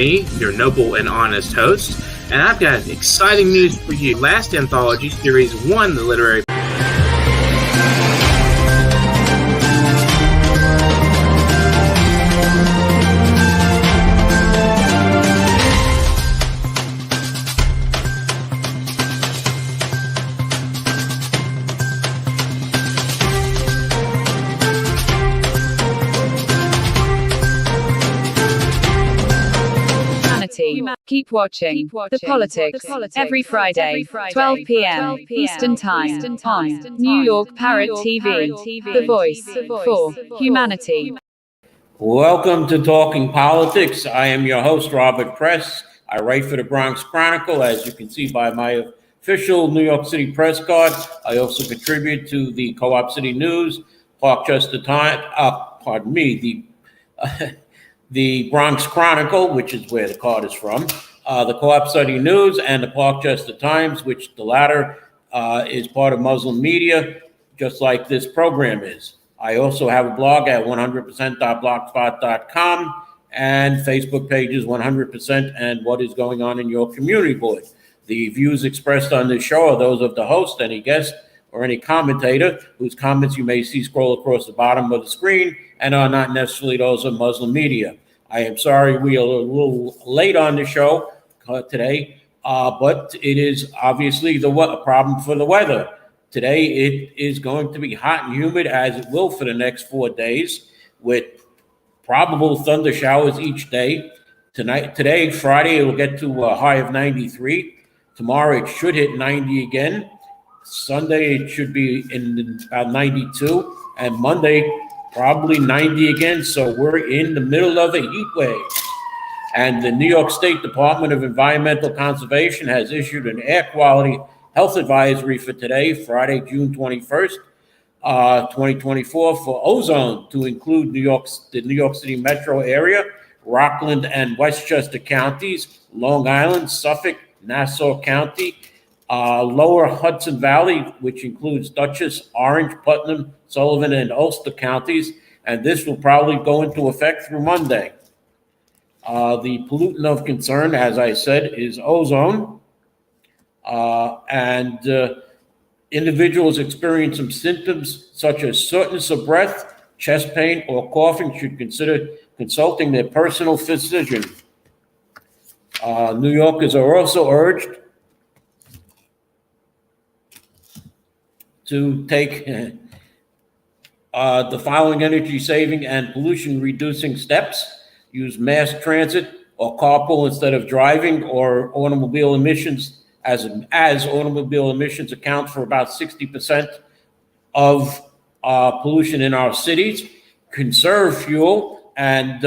me, your noble and honest host, and I've got exciting news for you. Last anthology, Series 1, the Literary Keep watching The Politics every Friday, 12 p.m. Eastern Time on New York Parrot TV, the voice for humanity. Welcome to Talking Politics. I am your host, Robert Press. I write for the Bronx Chronicle, as you can see by my official New York City press card. I also contribute to the Co-op City News, Parkchester Times, the Bronx Chronicle, which is where the card is from, the Co-op City News, and the Parkchester Times, which the latter is part of Muslim media, just like this program is. I also have a blog at 100%.blogspot.com and Facebook pages 100% and What is Going On in Your Community board. The views expressed on this show are those of the host, any guest, or any commentator whose comments you may see scroll across the bottom of the screen and are not necessarily those of Muslim media. I am sorry we are a little late on the show today, but it is obviously a problem for the weather. Today it is going to be hot and humid, as it will for the next 4 days, with probable thunder showers each day. Today, Friday, it will get to a high of 93. Tomorrow it should hit 90 again. Sunday it should be in about 92, and Monday probably 90 again. So we're in the middle of a heat wave. And the New York State Department of Environmental Conservation has issued an air quality health advisory for today, Friday, June 21st, 2024, for ozone to include the New York City metro area, Rockland and Westchester counties, Long Island, Suffolk, Nassau County, Lower Hudson Valley, which includes Dutchess, Orange, Putnam, Sullivan, and Ulster counties, and this will probably go into effect through Monday. The pollutant of concern, as I said, is ozone, and individuals experiencing symptoms such as shortness of breath, chest pain, or coughing should consider consulting their personal physician. New Yorkers are also urged to take the following energy saving and pollution reducing steps: use mass transit or carpool instead of driving, or automobile emissions, as automobile emissions account for about 60% of pollution in our cities. Conserve fuel and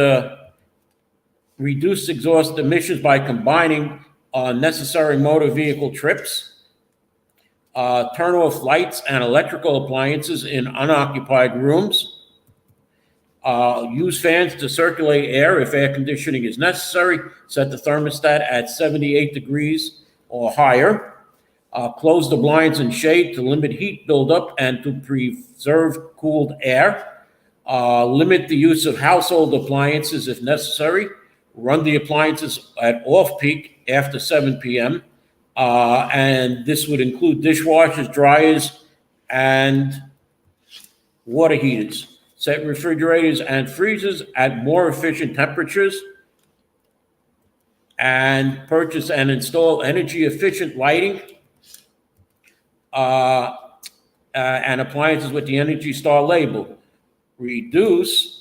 reduce exhaust emissions by combining necessary motor vehicle trips. Turn off lights and electrical appliances in unoccupied rooms. Use fans to circulate air if air conditioning is necessary. Set the thermostat at 78 degrees or higher. Close the blinds and shade to limit heat buildup and to preserve cooled air. Limit the use of household appliances if necessary. Run the appliances at off-peak after 7 p.m. And this would include dishwashers, dryers, and water heaters. Set refrigerators and freezers at more efficient temperatures, and purchase and install energy-efficient lighting and appliances with the Energy Star label. Reduce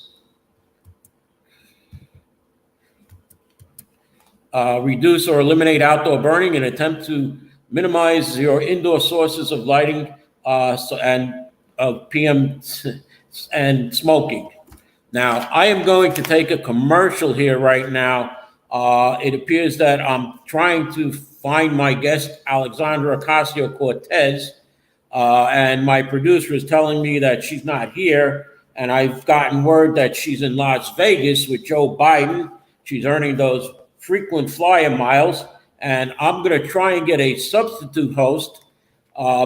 or eliminate outdoor burning and attempt to minimize your indoor sources of lighting and PM and smoking. Now, I am going to take a commercial here right now. It appears that I'm trying to find my guest, Alexandra Ocasio-Cortez, and my producer is telling me that she's not here, and I've gotten word that she's in Las Vegas with Joe Biden. She's earning those frequent flyer miles, and I'm going to try and get a substitute host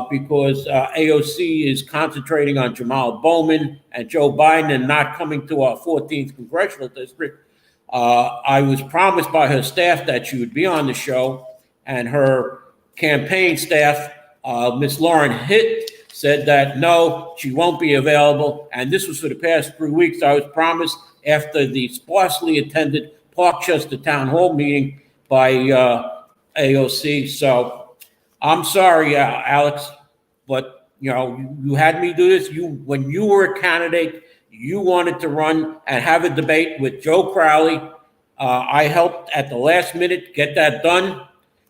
because AOC is concentrating on Jamal Bowman and Joe Biden and not coming to our 14th congressional district. I was promised by her staff that she would be on the show, and her campaign staff, Miss Lauren Hitt, said that no, she won't be available. And this was for the past 3 weeks. I was promised after the sparsely attended Parkchester Town Hall meeting by AOC. So I'm sorry, Alex, but you had me do this. When you were a candidate, you wanted to run and have a debate with Joe Crowley. I helped at the last minute get that done,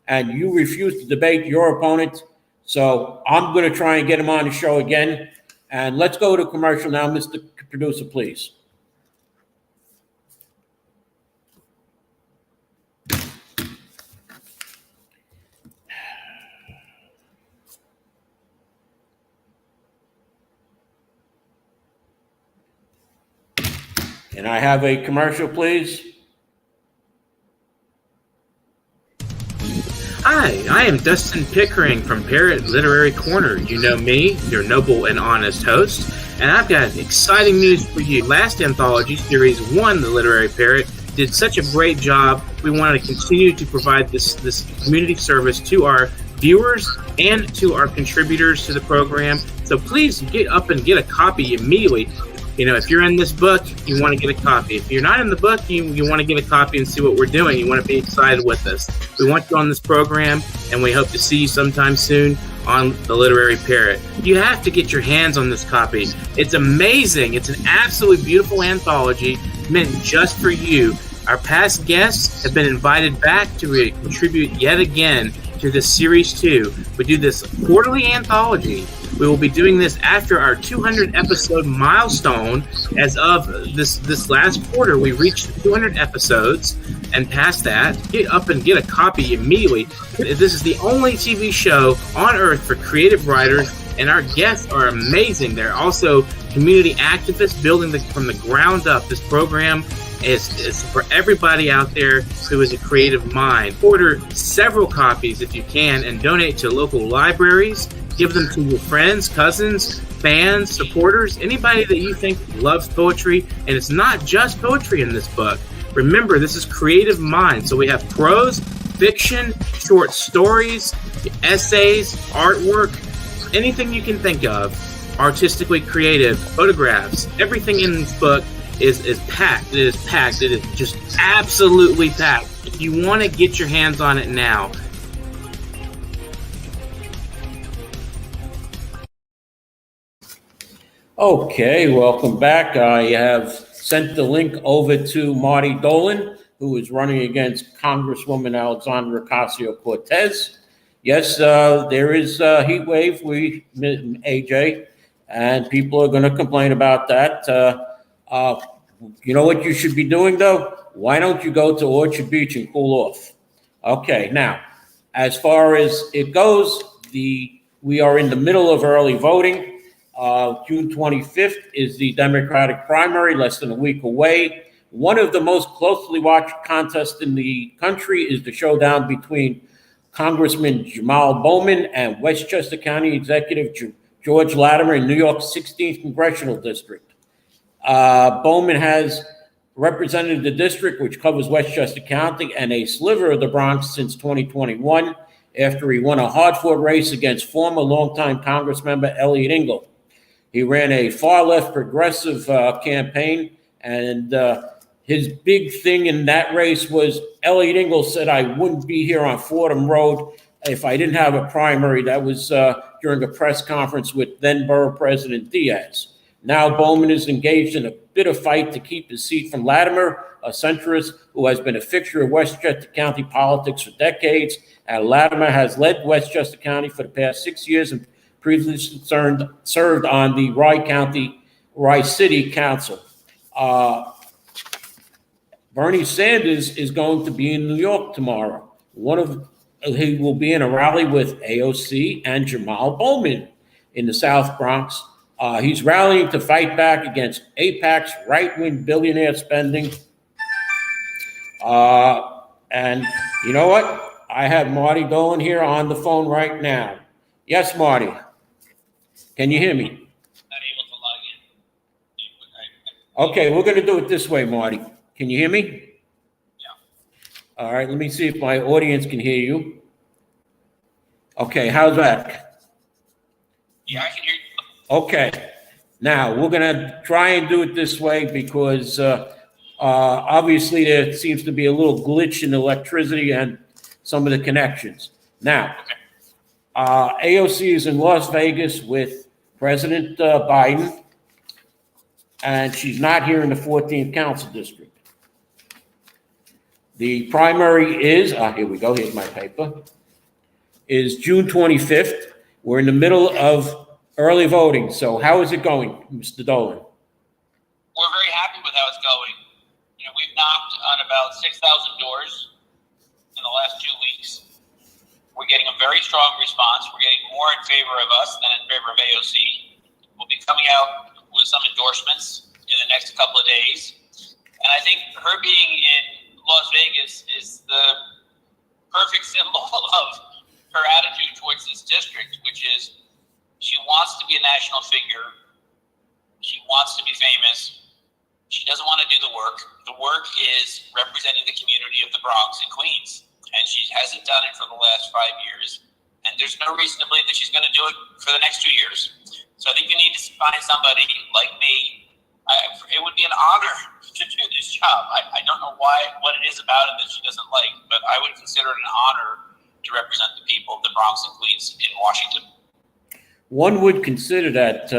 and you refused to debate your opponent. So I'm going to try and get him on the show again. And let's go to commercial now, Mr. Producer, please. Can I have a commercial, please? Hi, I am Dustin Pickering from Parrot Literary Corner. You know me, your noble and honest host, and I've got exciting news for you. Last anthology, Series 1, The Literary Parrot, did such a great job. We want to continue to provide this community service to our viewers and to our contributors to the program. So please get up and get a copy immediately. If you're in this book, you want to get a copy. If you're not in the book, you want to get a copy and see what we're doing. You want to be excited with us. We want you on this program, and we hope to see you sometime soon on the Literary Parrot. You have to get your hands on this copy. It's amazing. It's an absolutely beautiful anthology meant just for you. Our past guests have been invited back to contribute yet again to this Series 2. We do this quarterly anthology. We will be doing this after our 200 episode milestone. As of this last quarter, we reached 200 episodes, and past that, get up and get a copy immediately. This is the only TV show on earth for creative writers, and our guests are amazing. They're also community activists building from the ground up. This program is for everybody out there who is a creative mind. Order several copies if you can and donate to local libraries. Give them to your friends, cousins, fans, supporters, anybody that you think loves poetry. And it's not just poetry in this book. Remember, this is creative mind. So we have prose, fiction, short stories, essays, artwork, anything you can think of, artistically creative, photographs. Everything in this book is packed. It is packed. It is just absolutely packed. If you want to get your hands on it now, Okay, welcome back. I have sent the link over to Marty Dolan, who is running against Congresswoman Alexandra Ocasio-Cortez. Yes, there is a heat wave, AJ, and people are going to complain about that. You know what you should be doing, though? Why don't you go to Orchard Beach and cool off? Okay, now, as far as it goes, we are in the middle of early voting. June 25th is the Democratic primary, less than a week away. One of the most closely watched contests in the country is the showdown between Congressman Jamal Bowman and Westchester County Executive George Latimer in New York's 16th Congressional District. Bowman has represented the district, which covers Westchester County and a sliver of the Bronx since 2021, after he won a hard-fought race against former longtime Congressmember Elliot Engel. He ran a far-left progressive campaign, and his big thing in that race was Elliot Engel said, I wouldn't be here on Fordham Road if I didn't have a primary. That was during a press conference with then Borough President Diaz. Now Bowman is engaged in a bitter fight to keep his seat from Latimer, a centrist who has been a fixture of Westchester County politics for decades. And Latimer has led Westchester County for the past 6 years and previously served on the Rye City Council. Bernie Sanders is going to be in New York tomorrow. He will be in a rally with AOC and Jamal Bowman in the South Bronx. He's rallying to fight back against AIPAC's right-wing billionaire spending. And you know what? I have Marty Dolan here on the phone right now. Yes, Marty. Can you hear me? Not able to log in. Okay, we're going to do it this way, Marty. Can you hear me? All right, let me see if my audience can hear you. Okay, how's that? Yeah, I can hear you. Okay, now we're gonna try and do it this way because obviously there seems to be a little glitch in electricity and some of the connections. Now, AOC is in Las Vegas with President Biden, and she's not here in the 14th Council District. The primary is, here we go, here's my paper, is June 25th. We're in the middle of early voting. So how is it going, Mr. Dolan? We're very happy with how it's going. You know, we've knocked on about 6,000 doors in the last 2 weeks. We're getting a very strong response. We're getting more in favor of us than in favor of AOC. We'll be coming out with some endorsements in the next couple of days. And I think her being in Las Vegas is the perfect symbol of her attitude towards this district, which is she wants to be a national figure. She wants to be famous. She doesn't want to do the work. The work is representing the community of the Bronx and Queens. And she hasn't done it for the last 5 years. And there's no reason to believe that she's going to do it for the next 2 years. So I think you need to find somebody like me. It would be an honor to do this job. I don't know what it is about it that she doesn't like, but I would consider it an honor to represent the people of the Bronx and Queens in Washington. One would consider that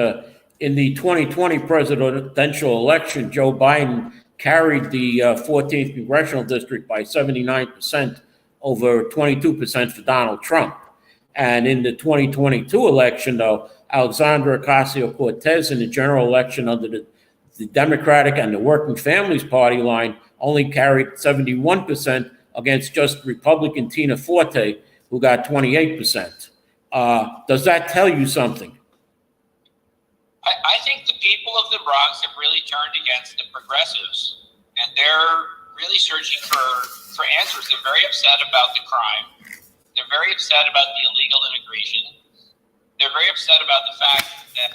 in the 2020 presidential election, Joe Biden carried the 14th congressional district by 79% over 22% for Donald Trump. And in the 2022 election, though, Alexandra Ocasio-Cortez in the general election under the Democratic and the Working Families Party line only carried 71% against just Republican Tina Forte, who got 28%. Does that tell you something? I think the people of the Bronx have really turned against the progressives, and they're really searching for answers. They're very upset about the crime. They're very upset about the illegal immigration. They're very upset about the fact that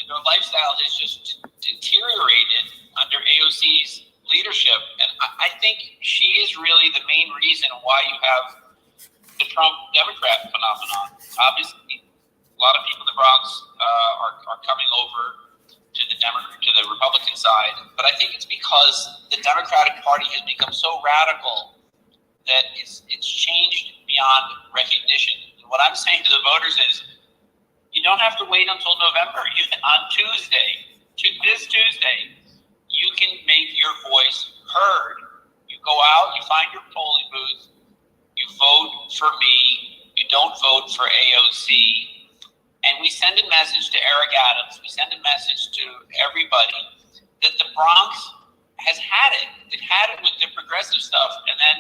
their lifestyle has just deteriorated under AOC's leadership. And I think she is really the main reason why you have the Trump Democrat phenomenon. Obviously, a lot of people in the Bronx are coming over to the Republican side, but I think it's because the Democratic Party has become so radical that it's changed beyond recognition. And what I'm saying to the voters is, you don't have to wait until November. On this Tuesday, you can make your voice heard. You go out, you find your polling booth, you vote for me, you don't vote for AOC. And we send a message to Eric Adams, we send a message to everybody that the Bronx has had it. It had it with the progressive stuff. And then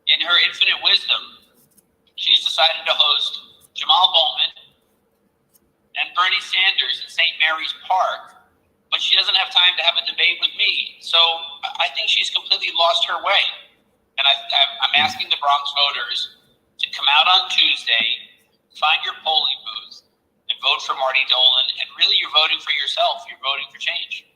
in her infinite wisdom, she's decided to host Jamal Bowman and Bernie Sanders in St. Mary's Park. But she doesn't have time to have a debate with me. So I think she's completely lost her way. And I'm asking the Bronx voters to come out on Tuesday, find your polling booth, and vote for Marty Dolan. And really, you're voting for yourself. You're voting for change.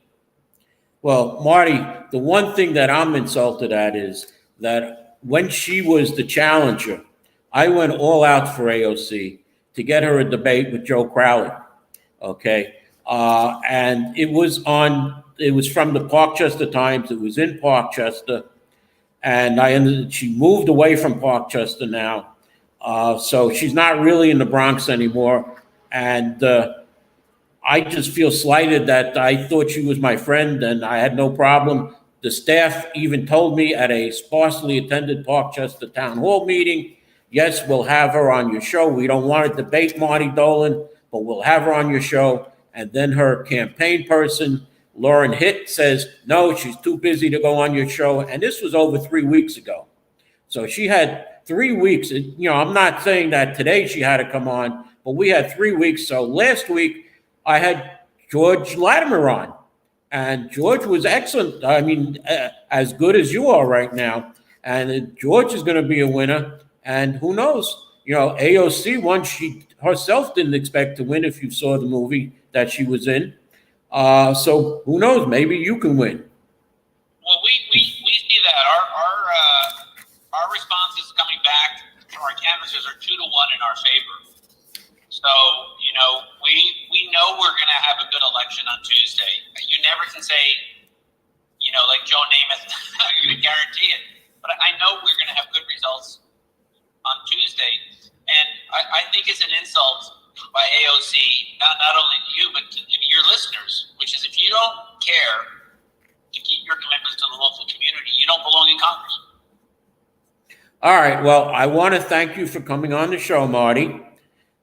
Well, Marty, the one thing that I'm insulted at is that when she was the challenger, I went all out for AOC to get her a debate with Joe Crowley. Okay. And it was from the Parkchester Times. It was in Parkchester. And she moved away from Parkchester now. So she's not really in the Bronx anymore. And I just feel slighted that I thought she was my friend and I had no problem. The staff even told me at a sparsely attended Parkchester town hall meeting, yes, we'll have her on your show. We don't want to debate Marty Dolan, but we'll have her on your show. And then her campaign person, Lauren Hitt, says, no, she's too busy to go on your show. And this was over 3 weeks ago. So she had 3 weeks. I'm not saying that today she had to come on, but we had 3 weeks. So last week I had George Latimer on, and George was excellent. I mean, as good as you are right now. And George is going to be a winner. And who knows? AOC won. She herself didn't expect to win if you saw the movie that she was in. So who knows? Maybe you can win. Well, we see that. Our answers are 2-1 in our favor. So, we know we're going to have a good election on Tuesday. You never can say, like Joe Namath, I'm going to guarantee it. But I know we're going to have good results on Tuesday. And I think it's an insult by AOC, not only to you, but to your listeners, which is if you don't care to keep your commitments to the local community, you don't belong in Congress. All right. Well, I want to thank you for coming on the show, Marty.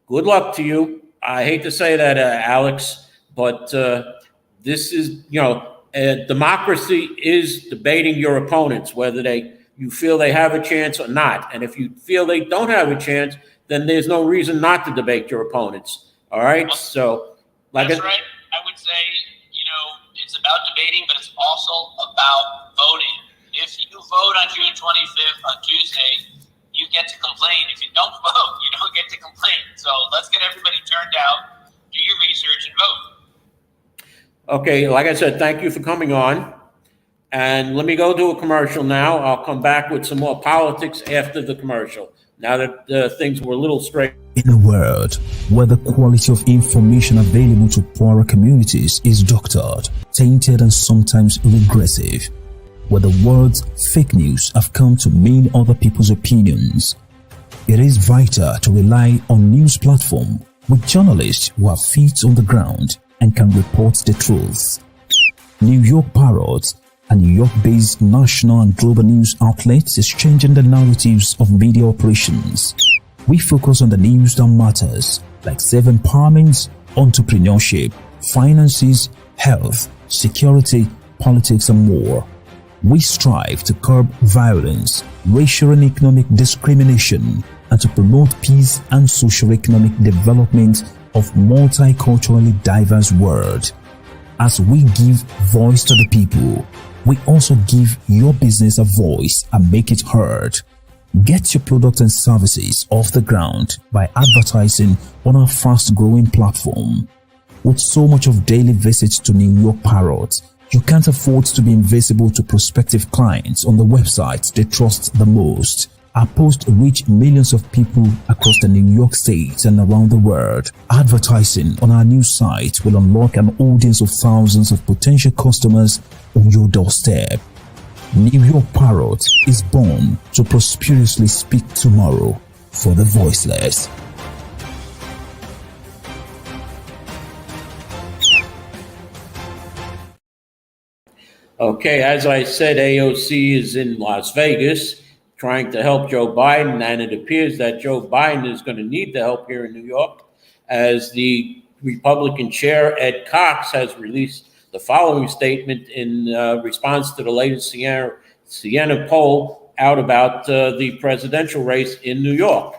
Good luck to you. I hate to say that, Alex, but this is, democracy is debating your opponents, whether you feel they have a chance or not. And if you feel they don't have a chance, then there's no reason not to debate your opponents. All right. Well, so, that's right. I would say, it's about debating, but it's also about voting. If you vote on June 25th on Tuesday, you get to complain. If you don't vote, you don't get to complain. So let's get everybody turned out, do your research, and vote. Okay, like I said, thank you for coming on. And let me go do a commercial now. I'll come back with some more politics after the commercial, now that things were a little straight. In a world where the quality of information available to poorer communities is doctored, tainted, and sometimes regressive, where the words fake news have come to mean other people's opinions, it is vital to rely on news platform with journalists who have feet on the ground and can report the truth. New York Parrot, a New York-based national and global news outlet, is changing the narratives of media operations. We focus on the news that matters, like self-empowerment, entrepreneurship, finances, health, security, politics, and more. We strive to curb violence, racial and economic discrimination, and to promote peace and socio-economic development of multiculturally diverse world. As we give voice to the people, we also give your business a voice and make it heard. Get your products and services off the ground by advertising on our fast-growing platform. With so much of daily visits to New York Parrot, you can't afford to be invisible to prospective clients on the websites they trust the most. Our posts reach millions of people across the New York State and around the world. Advertising on our new site will unlock an audience of thousands of potential customers on your doorstep. New York Parrot is born to prosperously speak tomorrow for the voiceless. Okay, as I said, AOC is in Las Vegas trying to help Joe Biden, and it appears that Joe Biden is going to need the help here in New York, as the Republican chair, Ed Cox, has released the following statement in response to the latest Siena poll out about the presidential race in New York.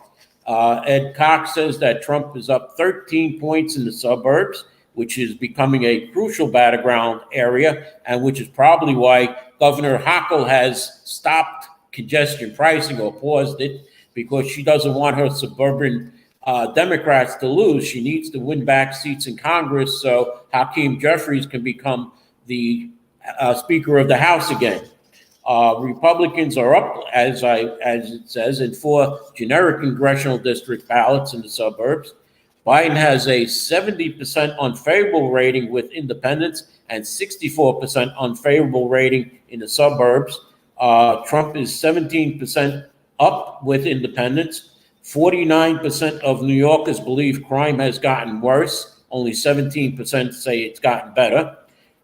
Ed Cox says that Trump is up 13 points in the suburbs, which is becoming a crucial battleground area, and which is probably why Governor Hochul has stopped congestion pricing or paused it, because she doesn't want her suburban Democrats to lose. She needs to win back seats in Congress so Hakeem Jeffries can become the Speaker of the House again. Republicans are up, as it says, in 4 generic congressional district ballots in the suburbs. Biden has a 70% unfavorable rating with independents and 64% unfavorable rating in the suburbs. Trump is 17% up with independents. 49% of New Yorkers believe crime has gotten worse. Only 17% say it's gotten better.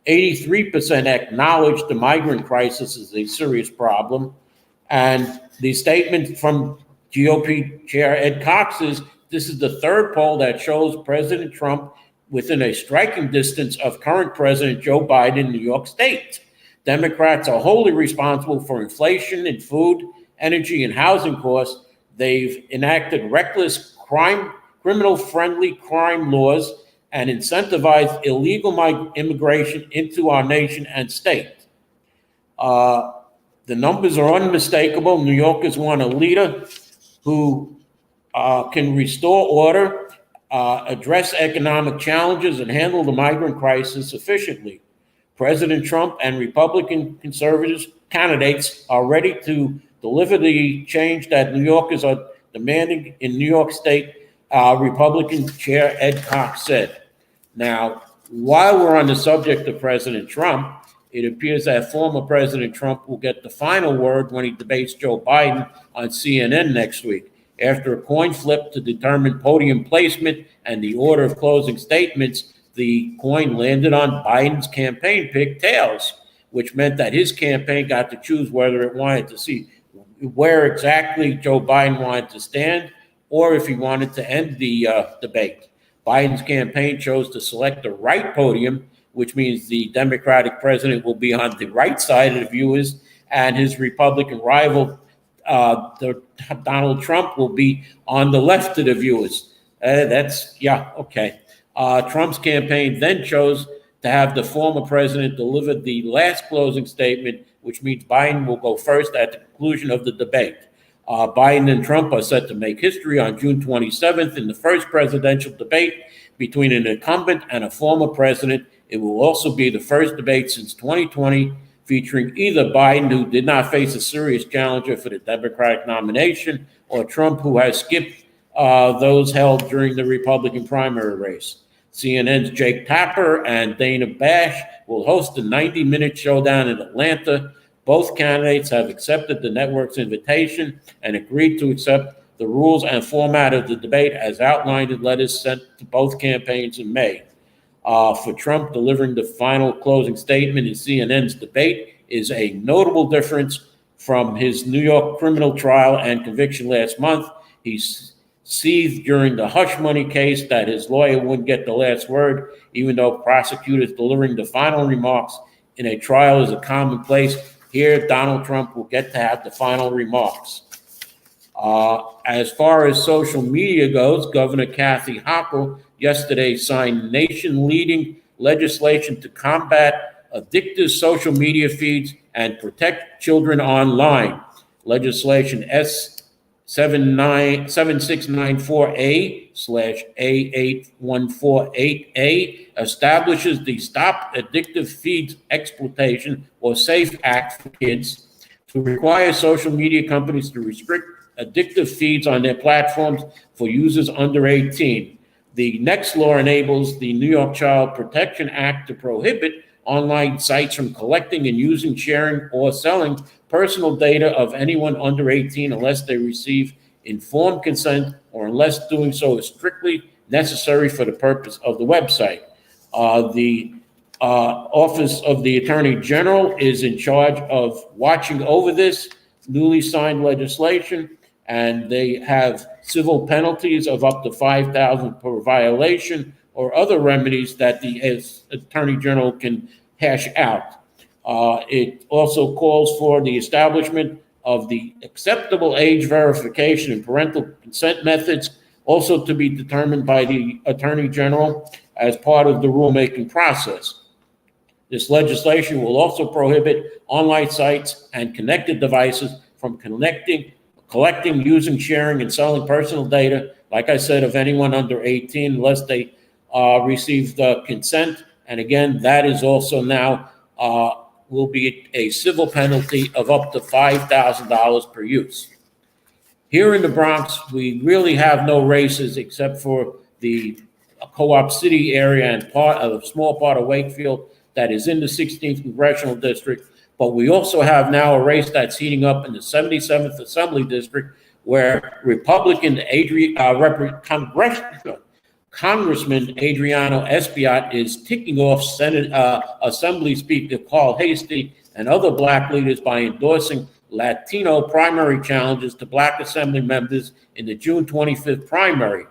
83% acknowledge the migrant crisis is a serious problem. And the statement from GOP Chair Ed Cox is, this is the third poll that shows President Trump within a striking distance of current President Joe Biden in New York State. Democrats are wholly responsible for inflation in food, energy, and housing costs. They've enacted reckless criminal-friendly crime laws and incentivized illegal immigration into our nation and state. The numbers are unmistakable. New Yorkers want a leader who can restore order, address economic challenges, and handle the migrant crisis efficiently. President Trump and Republican conservatives candidates are ready to deliver the change that New Yorkers are demanding in New York State, Republican Chair Ed Cox said. Now, while we're on the subject of President Trump, it appears that former President Trump will get the final word when he debates Joe Biden on CNN next week. After a coin flip to determine podium placement and the order of closing statements, the coin landed on Biden's campaign pick, tails, which meant that his campaign got to choose whether it wanted to see where exactly Joe Biden wanted to stand or if he wanted to end the debate. Biden's campaign chose to select the right podium, which means the Democratic president will be on the right side of the viewers, and his Republican rival, Donald Trump, will be on the left of the viewers. Trump's campaign then chose to have the former president deliver the last closing statement, which means Biden will go first at the conclusion of the debate. Biden and Trump are set to make history on June 27th in the first presidential debate between an incumbent and a former president. It will also be the first debate since 2020 featuring either Biden, who did not face a serious challenger for the Democratic nomination, or Trump, who has skipped those held during the Republican primary race. CNN's Jake Tapper and Dana Bash will host a 90-minute showdown in Atlanta. Both candidates have accepted the network's invitation and agreed to accept the rules and format of the debate as outlined in letters sent to both campaigns in May. For Trump, delivering the final closing statement in CNN's debate is a notable difference from his New York criminal trial and conviction last month. He seethed during the hush money case that his lawyer wouldn't get the last word, even though prosecutors delivering the final remarks in a trial is a commonplace. Here, Donald Trump will get to have the final remarks. As far as social media goes, Governor Kathy Hochul yesterday signed nation-leading legislation to combat addictive social media feeds and protect children online. Legislation S7694A/A8148A establishes the Stop Addictive Feeds Exploitation, or SAFE Act for kids, to require social media companies to restrict addictive feeds on their platforms for users under 18. The next law enables the New York Child Protection Act to prohibit online sites from collecting and using, sharing, or selling personal data of anyone under 18 unless they receive informed consent or unless doing so is strictly necessary for the purpose of the website. The Office of the Attorney General is in charge of watching over this newly signed legislation, and they have civil penalties of up to $5,000 per violation or other remedies that the Attorney General can hash out. It also calls for the establishment of the acceptable age verification and parental consent methods, also to be determined by the Attorney General as part of the rulemaking process. This legislation will also prohibit online sites and connected devices from collecting, using, sharing, and selling personal data, like I said, of anyone under 18, unless they receive the consent. And again, that is also now will be a civil penalty of up to $5,000 per use. Here in the Bronx, we really have no races except for the Co-op City area and part of a small part of Wakefield that is in the 16th Congressional District. But we also have now a race that's heating up in the 77th Assembly District, where Republican Congressman Adriano Espaillat is ticking off Senate Assembly Speaker Carl Hastie and other Black leaders by endorsing Latino primary challenges to Black Assembly members in the June 25th primary.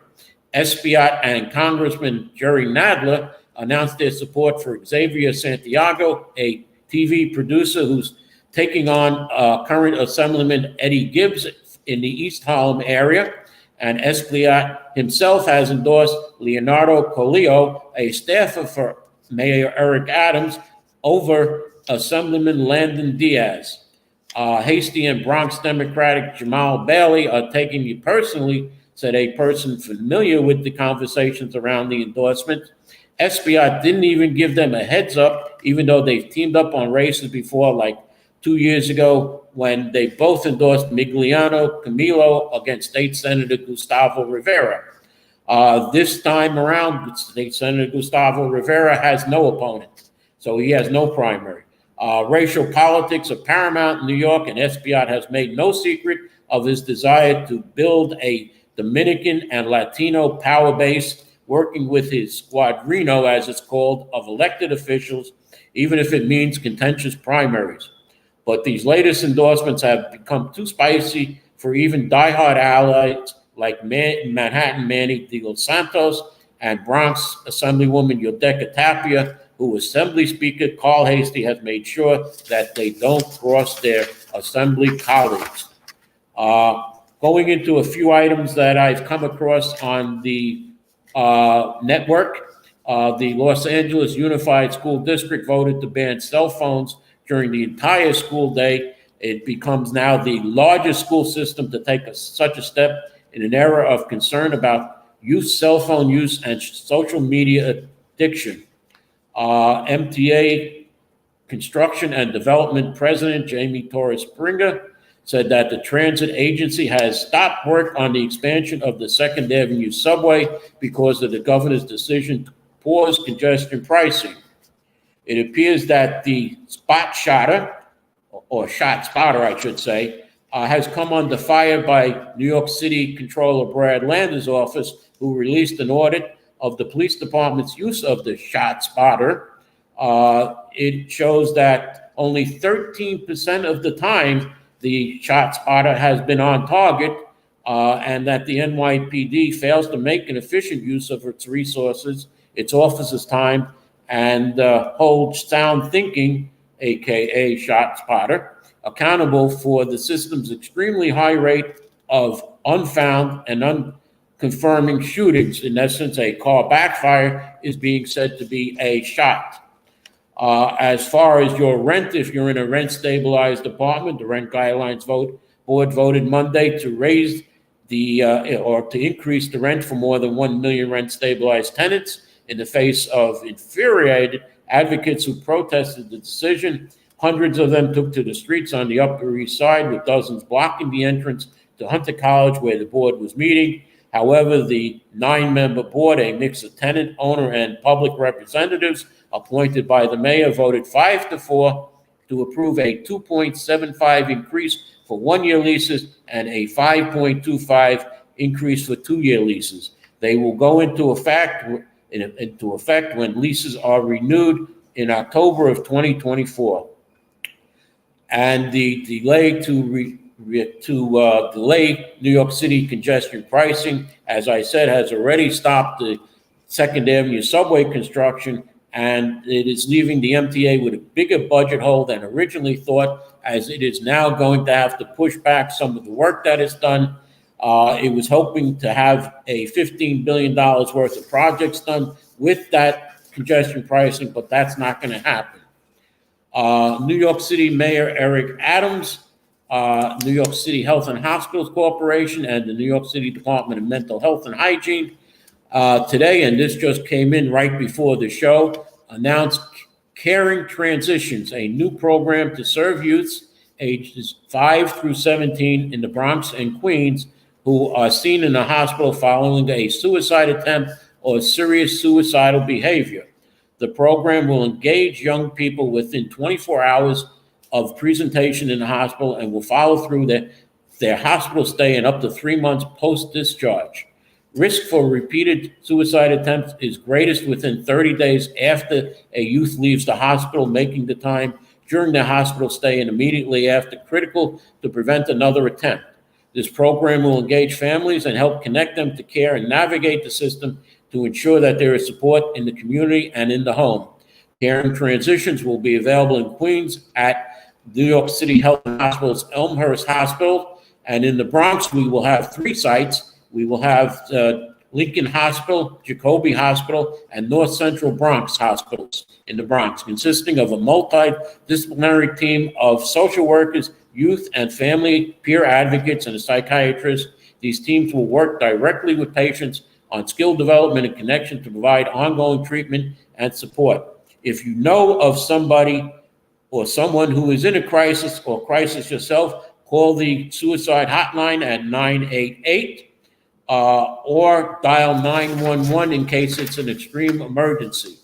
Espaillat and Congressman Jerry Nadler announced their support for Xavier Santiago, a TV producer who's taking on current Assemblyman Eddie Gibbs in the East Harlem area. And Espaillat himself has endorsed Leonardo Colio, a staffer for Mayor Eric Adams, over Assemblyman Landon Diaz. Hastie and Bronx Democratic Jamal Bailey are taking me personally, said a person familiar with the conversations around the endorsement. Espaillat didn't even give them a heads up, even though they've teamed up on races before, like 2 years ago when they both endorsed Migliano Camilo against State Senator Gustavo Rivera. This time around, State Senator Gustavo Rivera has no opponent, so he has no primary. Racial politics are paramount in New York, and Espaillat has made no secret of his desire to build a Dominican and Latino power base, working with his squadrino, as it's called, of elected officials, even if it means contentious primaries. But these latest endorsements have become too spicy for even diehard allies like Manhattan Manny de los Santos and Bronx Assemblywoman Yodeka Tapia, who Assembly Speaker Carl Hastie has made sure that they don't cross their Assembly colleagues. Going into a few items that I've come across on the network, the Los Angeles Unified School District voted to ban cell phones during the entire school day. It becomes now the largest school system to take such a step in an era of concern about youth cell phone use and social media addiction. MTA Construction and Development President Jamie Torres Springer said that the transit agency has stopped work on the expansion of the 2nd Avenue subway because of the governor's decision to pause congestion pricing. It appears that the spot shotter, or shot spotter, I should say, has come under fire by New York City Controller Brad Lander's office, who released an audit of the police department's use of the shot spotter. It shows that only 13% of the time the shot spotter has been on target, and that the NYPD fails to make an efficient use of its resources, its officers' time, and holds Sound Thinking, aka Shot Spotter, accountable for the system's extremely high rate of unfound and unconfirming shootings. In essence, a car backfire is being said to be a shot. As far as your rent, if you're in a rent-stabilized apartment, the Rent Guidelines Board voted Monday to raise or to increase the rent for more than 1 million rent-stabilized tenants in the face of infuriated advocates who protested the decision. Hundreds of them took to the streets on the Upper East Side, with dozens blocking the entrance to Hunter College, where the board was meeting. However, the 9-member board, a mix of tenant, owner, and public representatives appointed by the mayor, voted 5-4 to approve a 2.75 increase for 1-year leases and a 5.25 increase for 2-year leases. They will go into effect when leases are renewed in October of 2024. And the delay to delay New York City congestion pricing, as I said, has already stopped the 2nd Avenue subway construction, and it is leaving the MTA with a bigger budget hole than originally thought, as it is now going to have to push back some of the work that is done. It was hoping to have a $15 billion worth of projects done with that congestion pricing, but that's not going to happen. New York City Mayor Eric Adams, New York City Health and Hospitals Corporation, and the New York City Department of Mental Health and Hygiene today, and this just came in right before the show, announced Caring Transitions, a new program to serve youths ages 5 through 17 in the Bronx and Queens who are seen in a hospital following a suicide attempt or serious suicidal behavior. The program will engage young people within 24 hours of presentation in the hospital and will follow through their hospital stay and up to 3 months post-discharge. Risk for repeated suicide attempts is greatest within 30 days after a youth leaves the hospital, making the time during the hospital stay and immediately after critical to prevent another attempt. This program will engage families and help connect them to care and navigate the system to ensure that there is support in the community and in the home. Caring Transitions will be available in Queens at New York City Health and Hospitals Elmhurst Hospital, and in the Bronx we will have 3 sites. We will have Lincoln Hospital, Jacoby Hospital, and North Central Bronx hospitals in the Bronx, consisting of a multidisciplinary team of social workers, youth and family peer advocates, and a psychiatrist. These teams will work directly with patients on skill development and connection to provide ongoing treatment and support. If you know of somebody or someone who is in a crisis or crisis yourself, call the suicide hotline at 988 or dial 911 in case it's an extreme emergency.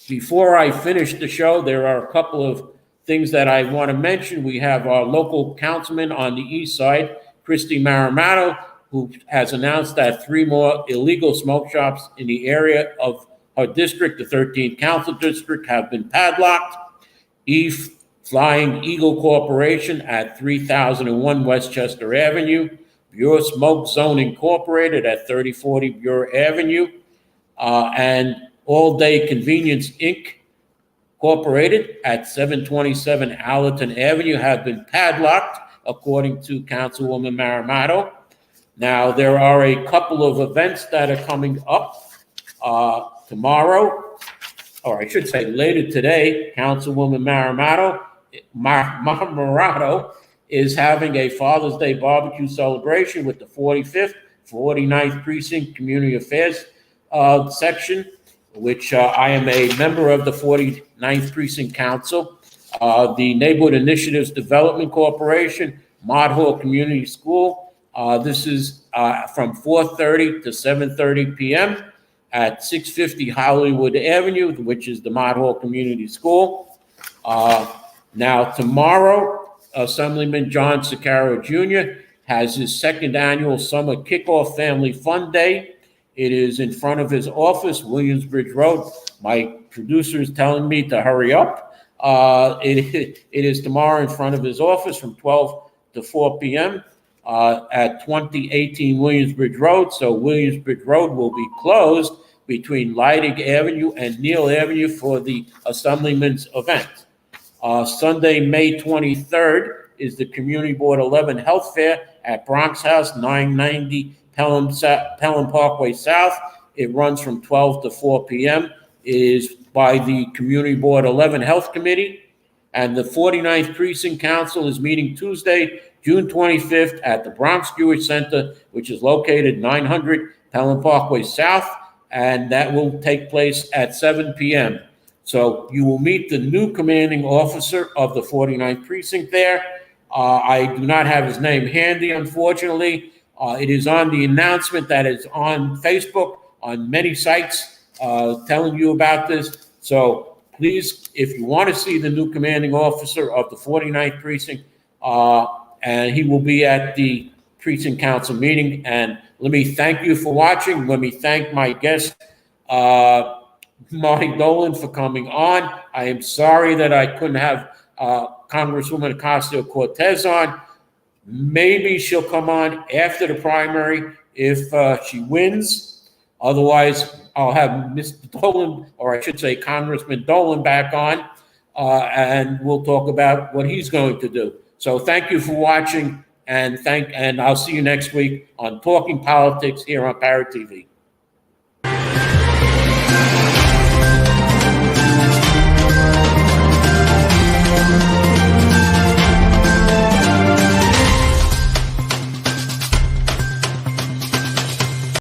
Before I finish the show, there are a couple of things that I want to mention. We have our local councilman on the east side, Christy Maramato, who has announced that 3 more illegal smoke shops in the area of her district, the 13th Council District, have been padlocked. Flying Eagle Corporation at 3001 Westchester Avenue, Bureau Smoke Zone Incorporated at 3040 Bureau Avenue, and All Day Convenience Inc. Incorporated at 727 Allerton Avenue have been padlocked, according to Councilwoman Maramato. Now, there are a couple of events that are coming up tomorrow, or I should say later today. Councilwoman Maramato is having a Father's Day barbecue celebration with the 45th, 49th Precinct Community Affairs section, which I am a member of the 49th Precinct Council, the Neighborhood Initiatives Development Corporation, Mott Hall Community School. This is from 4:30 to 7:30 p.m. at 650 Hollywood Avenue, which is the Mott Hall Community School. Now, tomorrow, Assemblyman John Sicaro Jr. has his 2nd annual Summer Kickoff Family Fun Day. It is in front of his office, Williamsbridge Road. My producer is telling me to hurry up. It is tomorrow in front of his office from 12 to 4 p.m. At 2018 Williamsbridge Road. So Williamsbridge Road will be closed between Leidig Avenue and Neal Avenue for the Assemblyman's event. Sunday, May 23rd, is the Community Board 11 Health Fair at Bronx House, 990 Pelham Parkway South. It runs from 12 to 4 p.m. It is by the Community Board 11 Health Committee. And the 49th Precinct Council is meeting Tuesday, June 25th at the Bronx Jewish Center, which is located 900 Pelham Parkway South, and that will take place at 7 p.m. So you will meet the new commanding officer of the 49th Precinct there. I do not have his name handy, unfortunately. It is on the announcement that is on Facebook, on many sites, telling you about this. So please, if you want to see the new commanding officer of the 49th Precinct, and he will be at the Precinct Council meeting. And let me thank you for watching. Let me thank my guest, Marty Dolan, for coming on. I am sorry that I couldn't have Congresswoman Ocasio-Cortez on. Maybe she'll come on after the primary if she wins. Otherwise, I'll have Mr. Dolan, or I should say Congressman Dolan, back on, and we'll talk about what he's going to do. So thank you for watching, and I'll see you next week on Talking Politics here on Parrot TV.